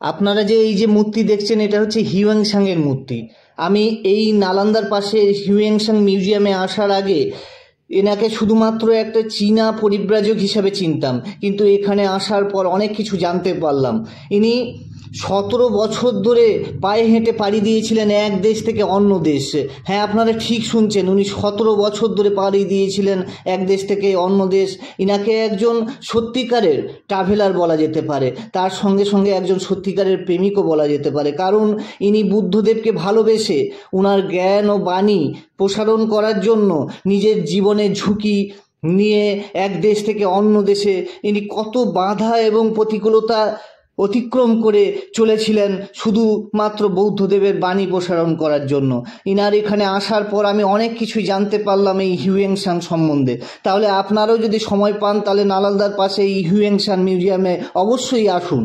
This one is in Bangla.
আপনারা যে এই যে মূর্তি দেখছেন এটা হচ্ছে হিউয়েনসাং এর মূর্তি। আমি এই নালন্দার পাশে হিউয়েনসাং মিউজিয়ামে আসার আগে এনাকে শুধুমাত্র একটা চীনা পরিব্রাজক হিসাবে চিনতাম, কিন্তু এখানে আসার পর অনেক কিছু জানতে পারলাম। ইনি 17 বছর ধরে পায়ে হেঁটে পাড়ি দিয়েছিলেন এক দেশ থেকে অন্য দেশে। হ্যাঁ, আপনারা ঠিক শুনছেন, উনি 17 বছর ধরে পাড়ি দিয়েছিলেন এক দেশ থেকে অন্য দেশ। ইনাকে একজন সত্যিকারের ট্রাভেলার বলা যেতে পারে, তার সঙ্গে সঙ্গে একজন সত্যিকারের প্রেমিকও বলা যেতে পারে, কারণ ইনি বুদ্ধদেবকে ভালোবেসে ওনার জ্ঞান ও বাণী প্রসারণ করার জন্য নিজের জীবনের ঝুঁকি নিয়ে এক দেশ থেকে অন্য দেশে ইনি কত বাধা এবং প্রতিকূলতা অতিক্রম করে চলেছিলেন শুধুমাত্র বৌদ্ধদেবের বাণী প্রসারণ করার জন্য। ইনার এখানে আসার পর আমি অনেক কিছুই জানতে পারলাম এই হিউয়েনসাং সম্বন্ধে। তাহলে আপনারাও যদি সময় পান তাহলে নালন্দার পাশে এই হিউয়েনসাং মিউজিয়ামে অবশ্যই আসুন।